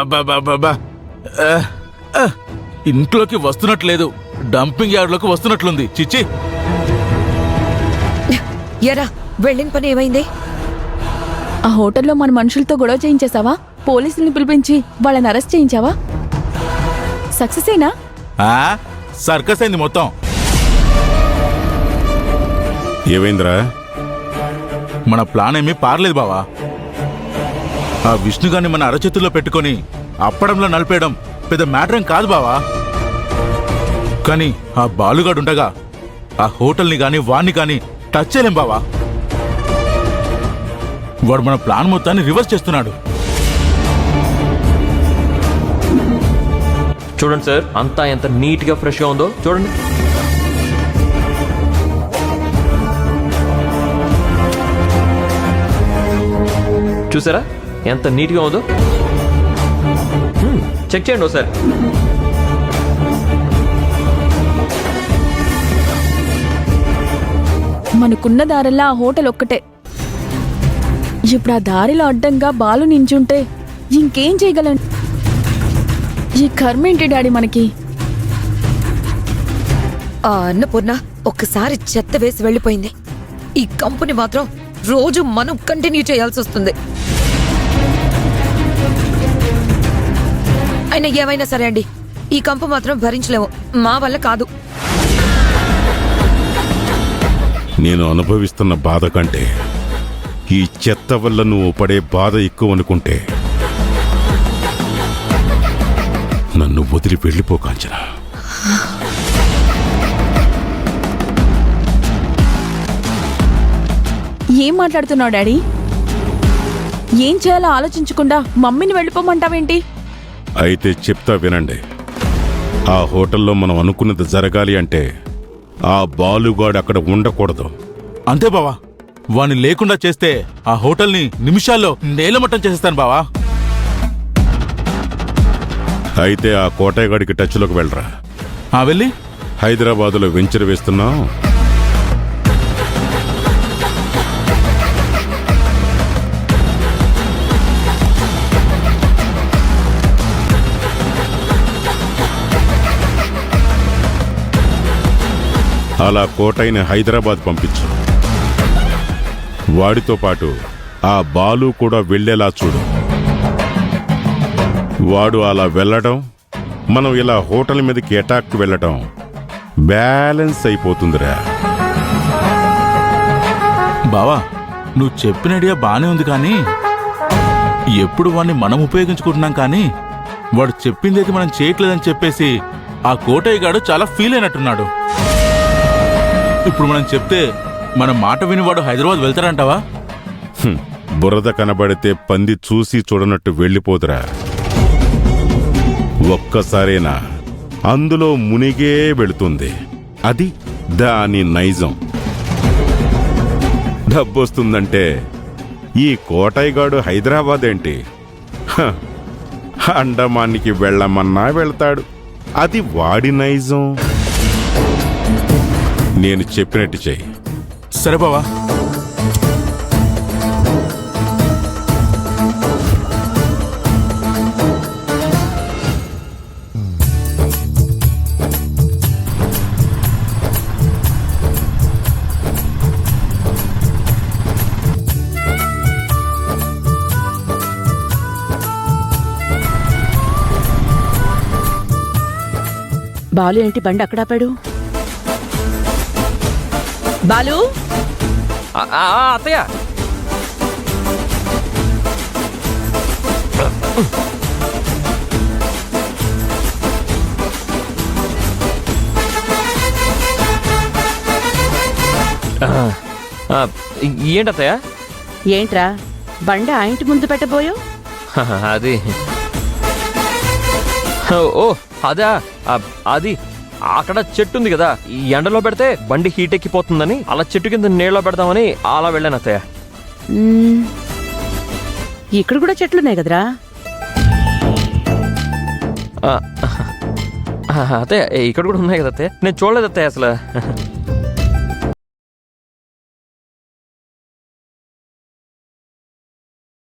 అబ్బబ్బబ్బబ్బబ్బా. ఆ, ఆ, ఇంట్లోకి వస్తున్నట్లేదు, డంపింగ్ యార్డ్లోకి వస్తున్నట్లుంది. చిచ్చి. ఎరా వెళ్ళిన పని ఏమైంది? ఆ హోటల్లో మన మనుషులతో గొడవ చేయించేసావా? పోలీసుల్ని పిలిపించి వాళ్ళని అరెస్ట్ చేయించావా? సక్సెసేనా? సర్కస్ అయింది మొత్తం. ఏమైందిరా? మన ప్లాన్ ఏమీ పారలేదు బావా. ఆ విష్ణుగాన్ని మన అరచేతుల్లో పెట్టుకొని అప్పడంలో నలిపేయడం పెద్ద మ్యాటర్ ఏం కాదు బావా. కానీ ఆ బాలుగాడుండగా ఆ హోటల్ని గాని వాణ్ణి గాని టచ్ చేయలేం బావా. వాడు మన ప్లాన్ మొత్తాన్ని రివర్స్ చేస్తున్నాడు. చూడండి సార్, అంతా ఎంత నీట్ గా ఫ్రెష్ గా ఉందో చూడండి. చూసారా ఎంత నీట్ గా ఉందో? చెక్ చేయండి ఒకసారి. మనకున్న దారిలో ఆ హోటల్ ఒక్కటే. ఇప్పుడు ఆ దారిలో అడ్డంగా బాలు నించుంటే ఇంకేం చేయగలను? ఈ కర్మేంటి డాడీ మనకి? ఆ అన్నపూర్ణ ఒక్కసారి చెత్త వేసి వెళ్ళిపోయింది. ఈ కంపెనీ మాత్రం రోజు మనం కంటిన్యూ చేయాల్సి వస్తుంది. అయినా ఏమైనా సరే అండి, ఈ కంపు మాత్రం భరించలేము. మా వల్ల కాదు. నేను అనుభవిస్తున్న బాధ కంటే ఈ చెత్త వల్ల నువ్వు పడే బాధ ఎక్కువ అనుకుంటే నన్ను వదిలి వెళ్ళిపో కాంచన. ఏం మాట్లాడుతున్నావు డాడీ? ఏం చేయాలో ఆలోచించకుండా మమ్మీని వెళ్ళిపోమంటావేంటి? అయితే చెప్తా వినండి. ఆ హోటల్లో మనం అనుకున్నది జరగాలి అంటే ఆ బాలుగాడు అక్కడ ఉండకూడదు. అంతే బావా. వాణ్ణి లేకుండా చేస్తే ఆ హోటల్ని నిమిషాల్లో నేలమట్టం చేసేస్తాను బావా. అయితే ఆ కోటయ్యగాడికి టచ్లోకి వెళ్ళరా. వెళ్ళి హైదరాబాదులో వెంచర్ వేస్తున్నావు. అలా కోటయ్యని హైదరాబాద్ పంపించు. వాడితో పాటు ఆ బాలు కూడా వెళ్ళేలా చూడు. వాడు అలా వెళ్ళడం, మనం ఇలా హోటల్ మీదకి అటాక్కి వెళ్ళటం బ్యాలెన్స్ అయిపోతుందిరా. బావా, నువ్వు చెప్పిన ఐడియా బానే ఉంది, కానీ ఎప్పుడు వాణ్ణి మనం ఉపయోగించుకుంటున్నాం, కానీ వాడు చెప్పిందేది మనం చేయట్లేదని చెప్పేసి ఆ కోటయ్య గాడు చాలా ఫీల్ అయినట్టున్నాడు. ఇప్పుడు మనం చెప్తే మన మాట విని వాడు హైదరాబాద్ వెళ్తారంటావా? బురద కనబడితే పంది చూసి చూడనట్టు వెళ్ళిపోదురా. ఒక్కసారేనా అందులో మునిగే వెళుతుంది. అది దాని నైజం. డబ్బొస్తుందంటే ఈ కోటయ్యగాడు హైదరాబాద్ ఏంటి, అండమానికి వెళ్ళమన్నా వెళ్తాడు. అది వాడి నైజం. నేను చెప్పినట్టు చెయ్యి. సరే బావా. బాలు ఏంటి బండి అక్కడ ఆపాడు? బాలు, అత్తయ్య. ఏంటత్తయ్య? ఏంట్రా బండి ఆ ఇంటి ముందు పెట్టబోయో? అది ఓ అదా, అది అక్కడ చెట్టు ఉంది కదా, ఈ ఎండలో పెడితే బండి హీట్ ఎక్కిపోతుందని అలా చెట్టు కింద నీళ్ళలో పెడదామని అలా వెళ్ళాను అత్తయ్య. ఇక్కడ కూడా చెట్లున్నాయి కదరా. అత్తయ్య ఇక్కడ కూడా ఉన్నాయి కదా అత్తయ్య, నేను చూడలేదు అత్తయ్య అసలు.